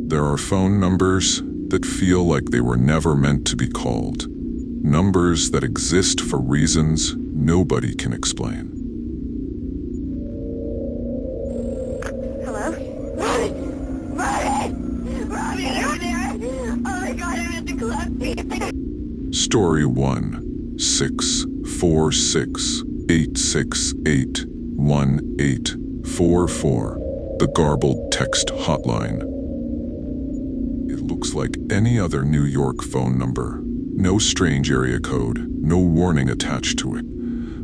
There are phone numbers that feel like they were never meant to be called. Numbers that exist for reasons nobody can explain. Hello? Robbie, over there! Oh my God, I'm at the club. Story 1, 646-868-1844. The Garbled text hotline. It looks like any other New York phone number. No strange area code, no warning attached to it.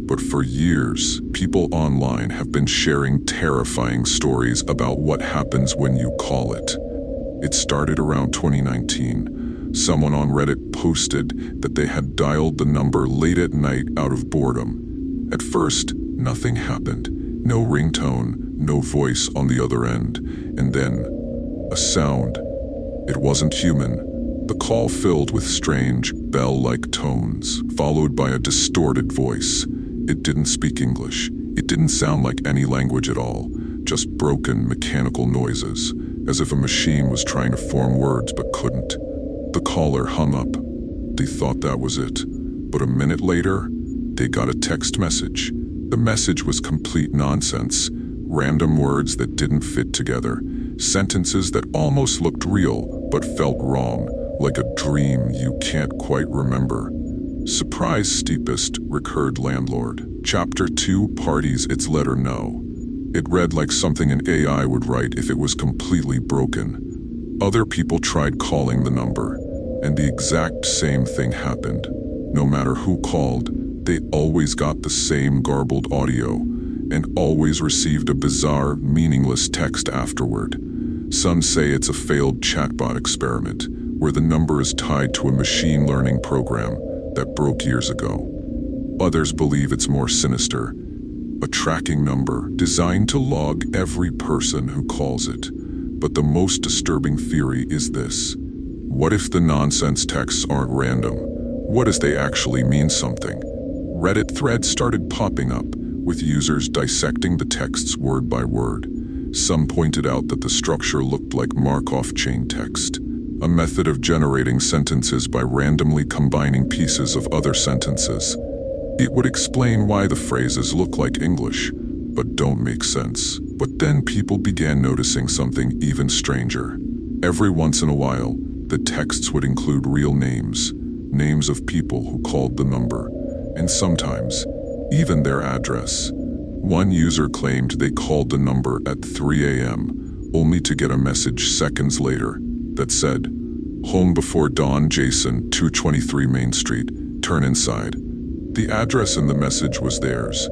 But for years, people online have been sharing terrifying stories about what happens when you call it. It started around 2019. Someone on Reddit posted that they had dialed the number late at night out of boredom. At first, nothing happened. No ringtone, no voice on the other end. And then, a sound. It wasn't human. The call filled with strange, bell-like tones, followed by a distorted voice. It didn't speak English. It didn't sound like any language at all. Just broken, mechanical noises, as if a machine was trying to form words but couldn't. The caller hung up. They thought that was it. But a minute later, they got a text message. The message was complete nonsense. Random words that didn't fit together. Sentences that almost looked real, but felt wrong, like a dream you can't quite remember. Surprise steepest, recurred landlord. Chapter 2 parties its letter no. It read like something an AI would write if it was completely broken. Other people tried calling the number, and the exact same thing happened. No matter who called, they always got the same garbled audio, and always received a bizarre, meaningless text afterward. Some say it's a failed chatbot experiment, where the number is tied to a machine learning program that broke years ago. Others believe it's more sinister, a tracking number designed to log every person who calls it. But the most disturbing theory is this. What if the nonsense texts aren't random? What if they actually mean something? Reddit threads started popping up, with users dissecting the texts word by word. Some pointed out that the structure looked like Markov chain text, a method of generating sentences by randomly combining pieces of other sentences. It would explain why the phrases look like English, but don't make sense. But then people began noticing something even stranger. Every once in a while, the texts would include real names, names of people who called the number, and sometimes, even their address. One user claimed they called the number at 3 a.m., only to get a message seconds later that said, "Home before dawn, Jason, 223 Main Street, turn inside." The address in the message was theirs.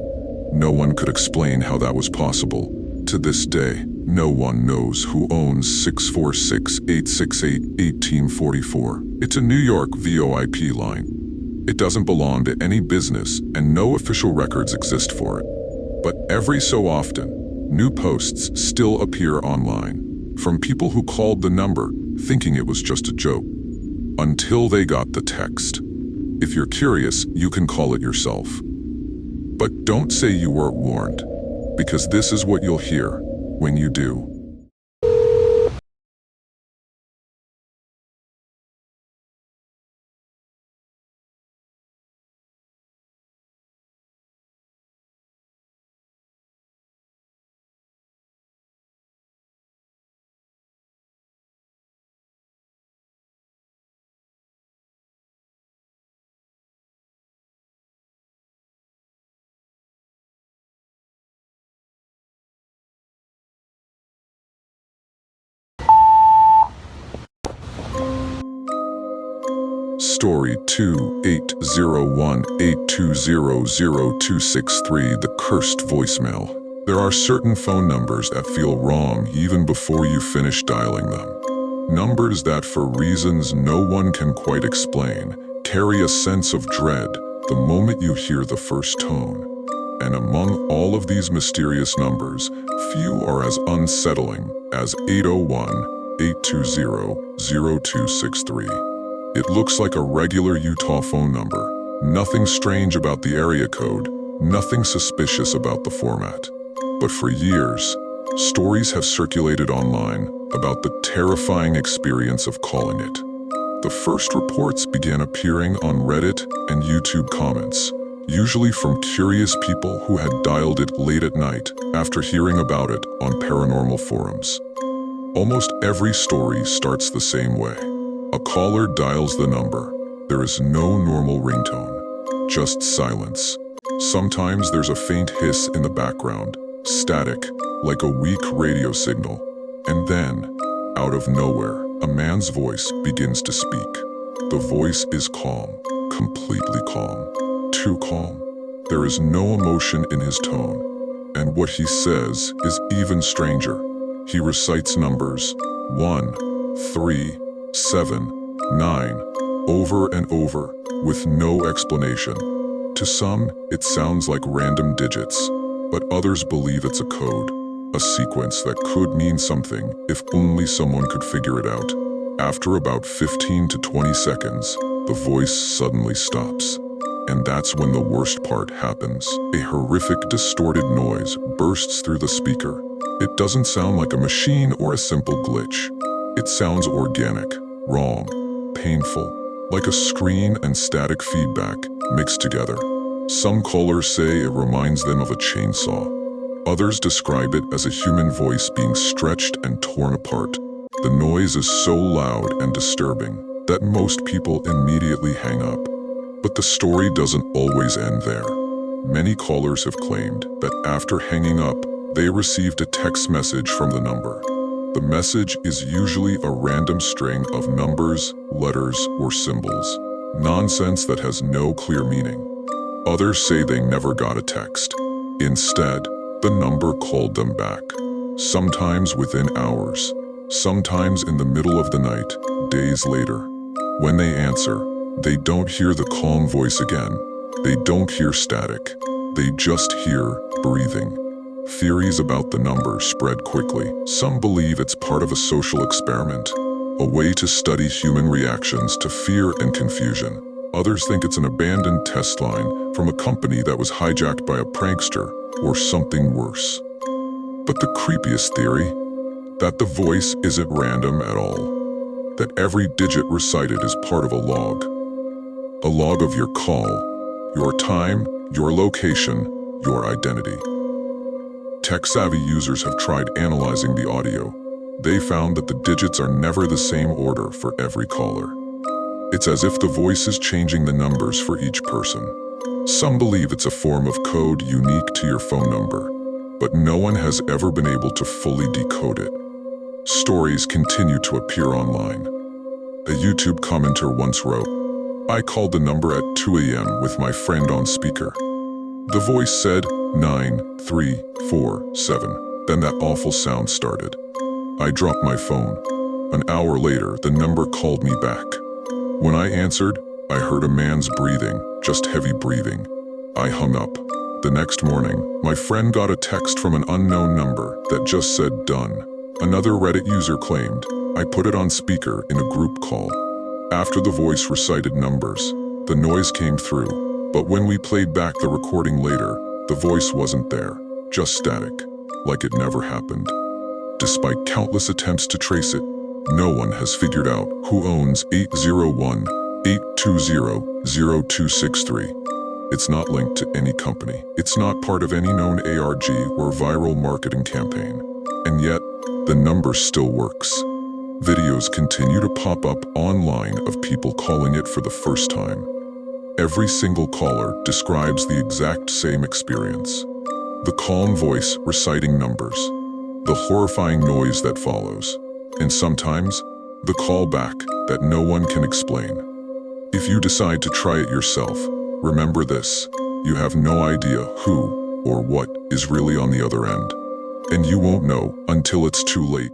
No one could explain how that was possible. To this day, no one knows who owns 646-868-1844. It's a New York VoIP line. It doesn't belong to any business, and no official records exist for it. But every so often, new posts still appear online, from people who called the number thinking it was just a joke, until they got the text. If you're curious, you can call it yourself. But don't say you weren't warned, because this is what you'll hear when you do. Story 2-801-820-0263, the cursed voicemail. There are certain phone numbers that feel wrong even before you finish dialing them. Numbers that, for reasons no one can quite explain, carry a sense of dread the moment you hear the first tone. And among all of these mysterious numbers, few are as unsettling as 801-820-0263. It looks like a regular Utah phone number. Nothing strange about the area code, nothing suspicious about the format. But for years, Stories have circulated online about the terrifying experience of calling it. The first reports began appearing on Reddit and YouTube comments, usually from curious people who had dialed it late at night after hearing about it on paranormal forums. Almost every story starts the same way. A caller dials the number. There is no normal ringtone, just silence. Sometimes there's a faint hiss in the background, static, like a weak radio signal. And then, out of nowhere, a man's voice begins to speak. The voice is calm, completely calm, too calm. There is no emotion in his tone, and what he says is even stranger. He recites numbers 1, 3, 7, 9, over and over, with no explanation. To some, it sounds like random digits, but others believe it's a code, a sequence that could mean something if only someone could figure it out. After about 15 to 20 seconds, the voice suddenly stops. And that's when the worst part happens. A horrific, distorted noise bursts through the speaker. It doesn't sound like a machine or a simple glitch. It sounds organic, wrong, painful, like a scream and static feedback mixed together. Some callers say it reminds them of a chainsaw. Others describe it as a human voice being stretched and torn apart. The noise is so loud and disturbing that most people immediately hang up. But the story doesn't always end there. Many callers have claimed that after hanging up, they received a text message from the number. The message is usually a random string of numbers, letters, or symbols. Nonsense that has no clear meaning. Others say they never got a text. Instead, the number called them back. Sometimes within hours, sometimes in the middle of the night, days later. When they answer, they don't hear the calm voice again. They don't hear static. They just hear breathing. Theories about the number spread quickly. Some believe it's part of a social experiment, a way to study human reactions to fear and confusion. Others think it's an abandoned test line from a company that was hijacked by a prankster or something worse. But the creepiest theory, that the voice isn't random at all, that every digit recited is part of a log of your call, your time, your location, your identity. Tech-savvy users have tried analyzing the audio. They found that the digits are never the same order for every caller. It's as if the voice is changing the numbers for each person. Some believe it's a form of code unique to your phone number, but no one has ever been able to fully decode it. Stories continue to appear online. A YouTube commenter once wrote, "I called the number at 2 a.m. with my friend on speaker. The voice said 9347. Then that awful sound started. I dropped my phone. An hour later, the number called me back. When I answered, I heard a man's breathing, just heavy breathing. I hung up. The next morning, my friend got a text from an unknown number that just said done." Another Reddit user claimed, "I put it on speaker in a group call. After the voice recited numbers, the noise came through, but when we played back the recording later, the voice wasn't there, just static, like it never happened." Despite countless attempts to trace it, no one has figured out who owns 801-820-0263. It's not linked to any company. It's not part of any known ARG or viral marketing campaign. And yet, the number still works. Videos continue to pop up online of people calling it for the first time. Every single caller describes the exact same experience. The calm voice reciting numbers, the horrifying noise that follows, and sometimes the call back that no one can explain. If you decide to try it yourself, remember this: you have no idea who or what is really on the other end, and you won't know until it's too late.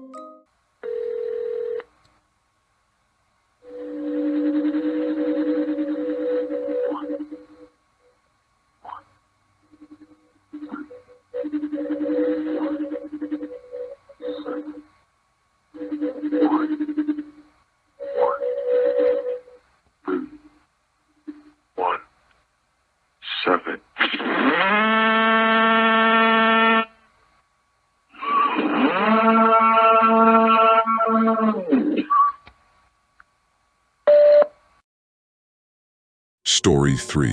Seven. Story 3,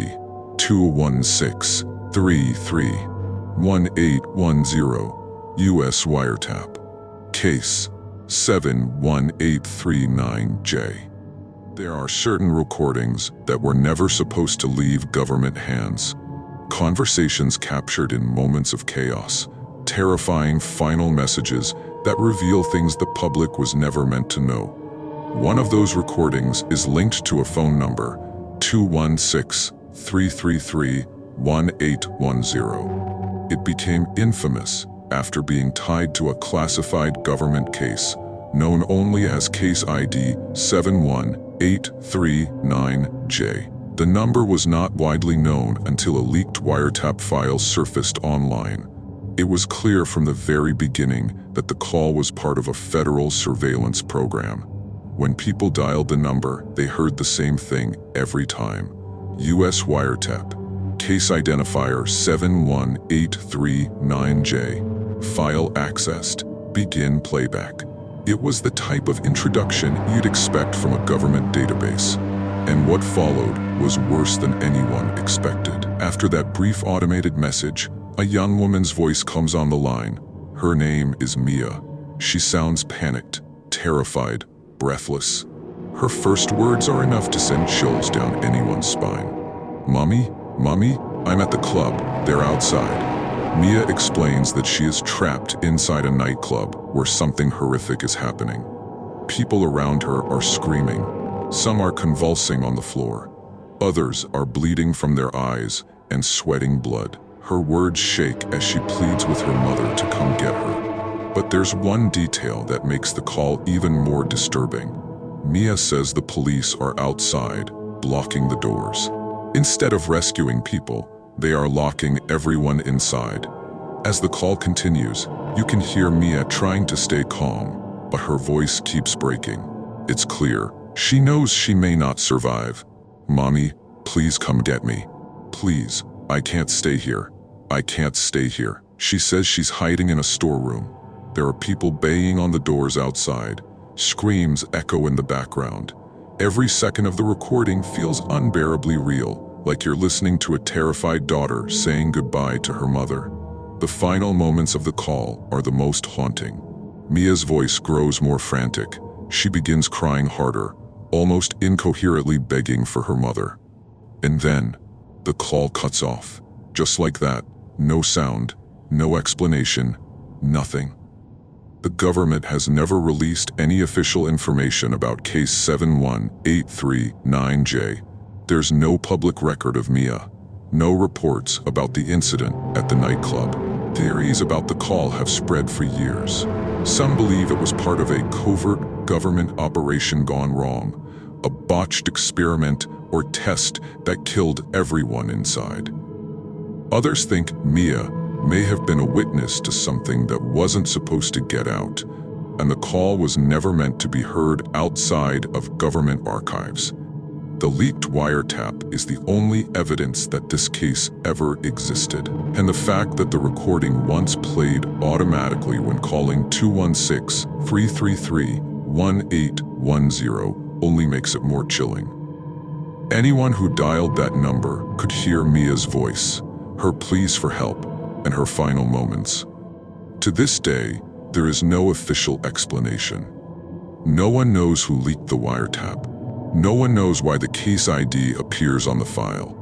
216-33-1810, U.S. Wiretap. Case 71839J. There are certain recordings that were never supposed to leave government hands. Conversations captured in moments of chaos, terrifying final messages that reveal things the public was never meant to know. One of those recordings is linked to a phone number, 216-333-1810. It became infamous after being tied to a classified government case, known only as Case ID 71839J. The number was not widely known until a leaked wiretap file surfaced online. It was clear from the very beginning that the call was part of a federal surveillance program. When people dialed the number, they heard the same thing every time. U.S. Wiretap. Case identifier 71839J. File accessed. Begin playback. It was the type of introduction you'd expect from a government database. And what followed was worse than anyone expected. After that brief automated message, a young woman's voice comes on the line. Her name is Mia. She sounds panicked, terrified, breathless. Her first words are enough to send chills down anyone's spine. "Mommy, Mommy, I'm at the club. They're outside." Mia explains that she is trapped inside a nightclub where something horrific is happening. People around her are screaming. Some are convulsing on the floor. Others are bleeding from their eyes and sweating blood. Her words shake as she pleads with her mother to come get her. But there's one detail that makes the call even more disturbing. Mia says the police are outside, blocking the doors. Instead of rescuing people, they are locking everyone inside. As the call continues, you can hear Mia trying to stay calm, but her voice keeps breaking. It's clear, she knows she may not survive. "Mommy, please come get me. Please, I can't stay here. I can't stay here." She says she's hiding in a storeroom. There are people banging on the doors outside. Screams echo in the background. Every second of the recording feels unbearably real, like you're listening to a terrified daughter saying goodbye to her mother. The final moments of the call are the most haunting. Mia's voice grows more frantic. She begins crying harder, almost incoherently begging for her mother. And then, the call cuts off. Just like that, no sound, no explanation, nothing. The government has never released any official information about Case 71839J. There's no public record of Mia, no reports about the incident at the nightclub. Theories about the call have spread for years. Some believe it was part of a covert government operation gone wrong, a botched experiment or test that killed everyone inside. Others think Mia may have been a witness to something that wasn't supposed to get out, and the call was never meant to be heard outside of government archives. The leaked wiretap is the only evidence that this case ever existed, and the fact that the recording once played automatically when calling 216-333-1810 only makes it more chilling. Anyone who dialed that number could hear Mia's voice, her pleas for help, and her final moments. To this day, there is no official explanation. No one knows who leaked the wiretap. No one knows why the case ID appears on the file.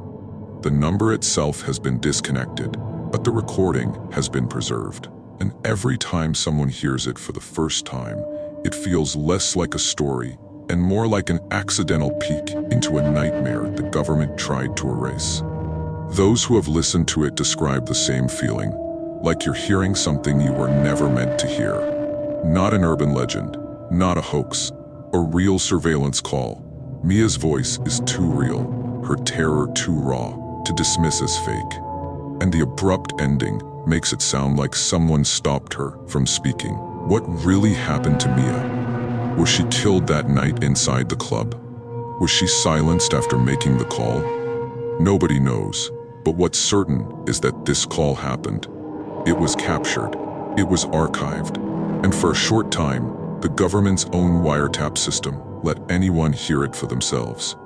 The number itself has been disconnected, but the recording has been preserved. And every time someone hears it for the first time, it feels less like a story and more like an accidental peek into a nightmare the government tried to erase. Those who have listened to it describe the same feeling, like you're hearing something you were never meant to hear. Not an urban legend, not a hoax, a real surveillance call. Mia's voice is too real, her terror too raw, to dismiss as fake. And the abrupt ending makes it sound like someone stopped her from speaking. What really happened to Mia? Was she killed that night inside the club? Was she silenced after making the call? Nobody knows, but what's certain is that this call happened. It was captured, it was archived, and for a short time, the government's own wiretap system let anyone hear it for themselves.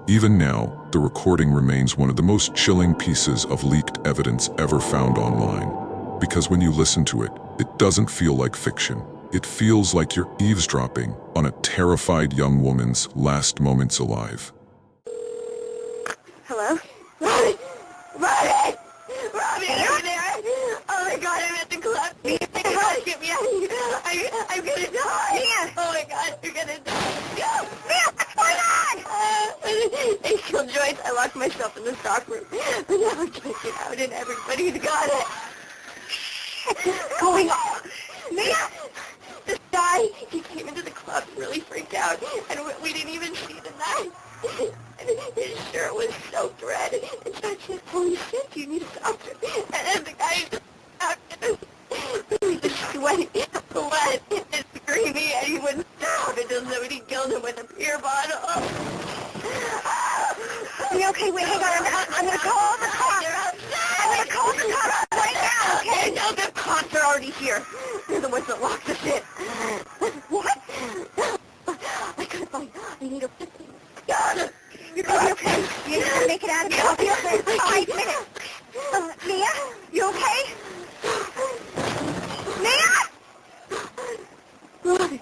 Even now, the recording remains one of the most chilling pieces of leaked evidence ever found online. Because when you listen to it, it doesn't feel like fiction. It feels like you're eavesdropping on a terrified young woman's last moments alive. Hello? Robin! Robin! Robin, over there! Oh my god, I'm at the club! Mia, get me out of here! I'm gonna die! Mia! Oh my god, I'm gonna die! No! Mia, what's going on? They killed Joyce. I locked myself in the stock room. But now I can't get out and everybody's got it. What's going on? Mia! This guy, he came into the club really freaked out, and we didn't even see the knife. And his shirt was soaked red, and John said, holy shit, you need a doctor. And the guy he was sweating, blood, and screaming, and he wouldn't stop until somebody killed him with a beer bottle. Okay, wait, hang on, I'm gonna call the cops. I'm gonna call the cops right now, okay? No, the cops are already here. They're the ones that locked us in. What? I need a 15. You're gonna be okay. You're gonna make it out of here. I'll be okay in 5 minutes. Mia, you okay? Mia! Blood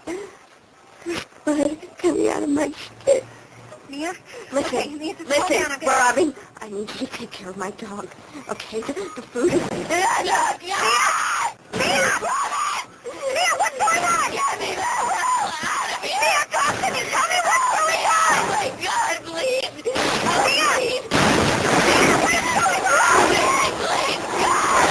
coming out of my shit. Mia? Listen, Robin. I need you to take care of my dog. Okay? The food is... Mia! Mia! Robin! Mia, what's going on? Get me the hell out of here! Mia, talk to me! Tell me what's going on! Oh my God, please! Mia! Mia, what is going on? Please, God!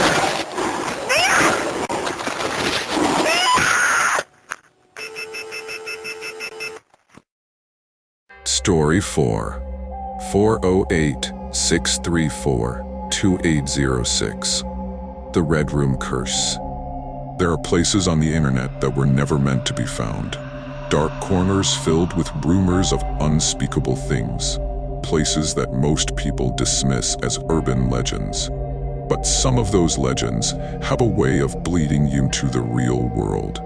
Story 4. 408-634-2806. The Red Room Curse. There are places on the internet that were never meant to be found. Dark corners filled with rumors of unspeakable things. Places that most people dismiss as urban legends. But some of those legends have a way of bleeding you into the real world.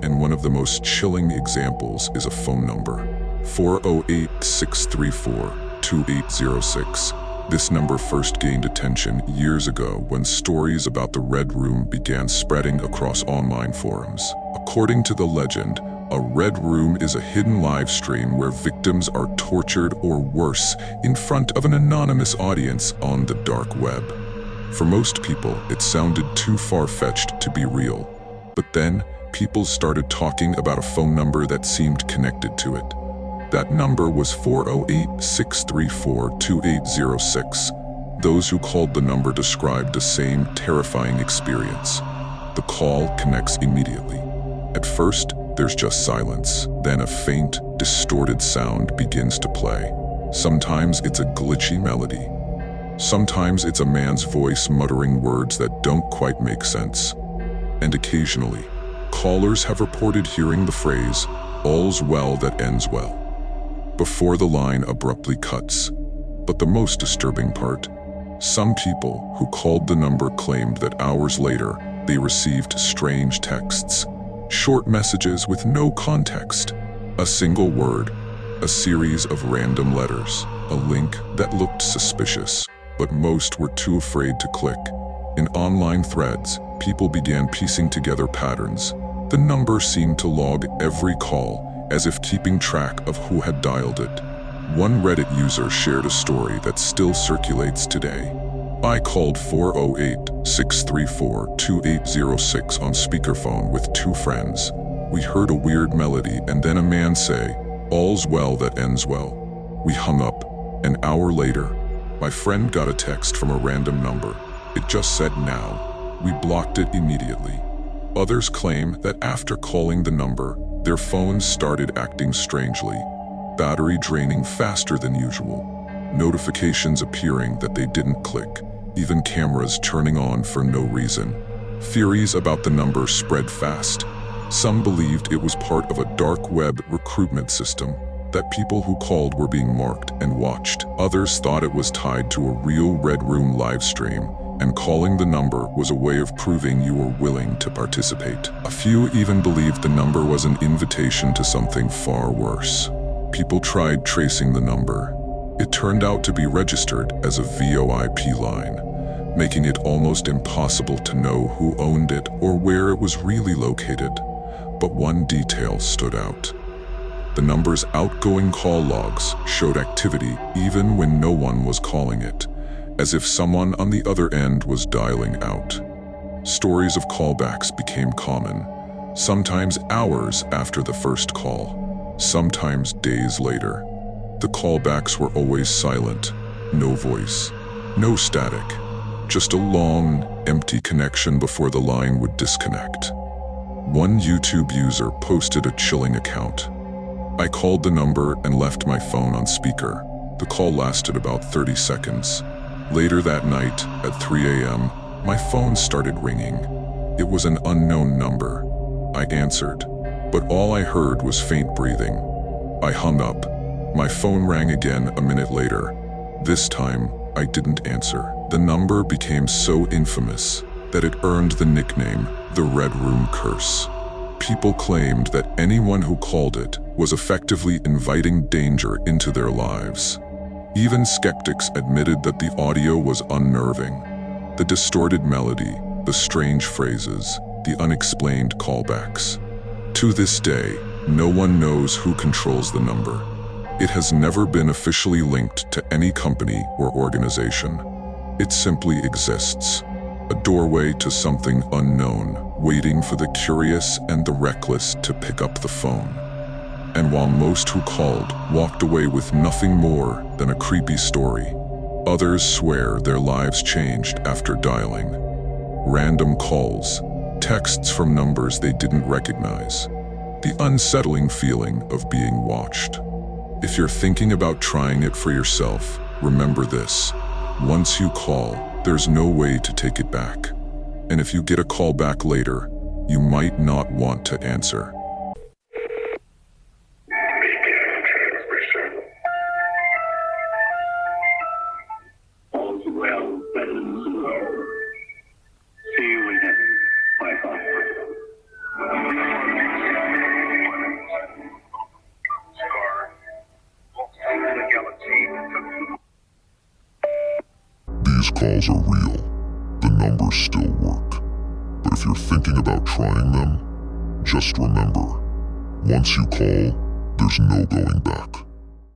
And one of the most chilling examples is a phone number. 408-634-2806. This number first gained attention years ago when stories about the Red Room began spreading across online forums. According to the legend, a Red Room is a hidden live stream where victims are tortured or worse in front of an anonymous audience on the dark web. For most people, it sounded too far-fetched to be real. But then, people started talking about a phone number that seemed connected to it. That number was 408-634-2806. Those who called the number described the same terrifying experience. The call connects immediately. At first, there's just silence. Then a faint, distorted sound begins to play. Sometimes it's a glitchy melody. Sometimes it's a man's voice muttering words that don't quite make sense. And occasionally, callers have reported hearing the phrase, "All's well that ends well," before the line abruptly cuts. But the most disturbing part, some people who called the number claimed that hours later they received strange texts, short messages with no context, a single word, a series of random letters, a link that looked suspicious, but most were too afraid to click. In online threads, people began piecing together patterns. The number seemed to log every call, as if keeping track of who had dialed it. One Reddit user shared a story that still circulates today. I called 408-634-2806 on speakerphone with 2 friends. We heard a weird melody and then a man say, "All's well that ends well." We hung up. An hour later, my friend got a text from a random number. It just said "now." We blocked it immediately. Others claim that after calling the number, their phones started acting strangely, battery draining faster than usual, notifications appearing that they didn't click, even cameras turning on for no reason. Theories about the number spread fast. Some believed it was part of a dark web recruitment system, that people who called were being marked and watched. Others thought it was tied to a real Red Room live stream, and calling the number was a way of proving you were willing to participate. A few even believed the number was an invitation to something far worse. People tried tracing the number, It turned out to be registered as a VoIP line, making it almost impossible to know who owned it or where it was really located. But one detail stood out. The number's outgoing call logs showed activity even when no one was calling it, as if someone on the other end was dialing out. Stories of callbacks became common, sometimes hours after the first call, sometimes days later. The callbacks were always silent, no voice, no static, just a long, empty connection before the line would disconnect. One YouTube user posted a chilling account. I called the number and left my phone on speaker. The call lasted about 30 seconds. Later that night, at 3 a.m., my phone started ringing. It was an unknown number. I answered, but all I heard was faint breathing. I hung up. My phone rang again a minute later. This time, I didn't answer. The number became so infamous that it earned the nickname, the Red Room Curse. People claimed that anyone who called it was effectively inviting danger into their lives. Even skeptics admitted that the audio was unnerving. The distorted melody, the strange phrases, the unexplained callbacks. To this day, no one knows who controls the number. It has never been officially linked to any company or organization. It simply exists, a doorway to something unknown, waiting for the curious and the reckless to pick up the phone. And while most who called walked away with nothing more than a creepy story, others swear their lives changed after dialing. Random calls, texts from numbers they didn't recognize, the unsettling feeling of being watched. If you're thinking about trying it for yourself, remember this. Once you call, there's no way to take it back. And if you get a call back later, you might not want to answer. These calls are real. The numbers still work. But if you're thinking about trying them, just remember, once you call, there's no going back.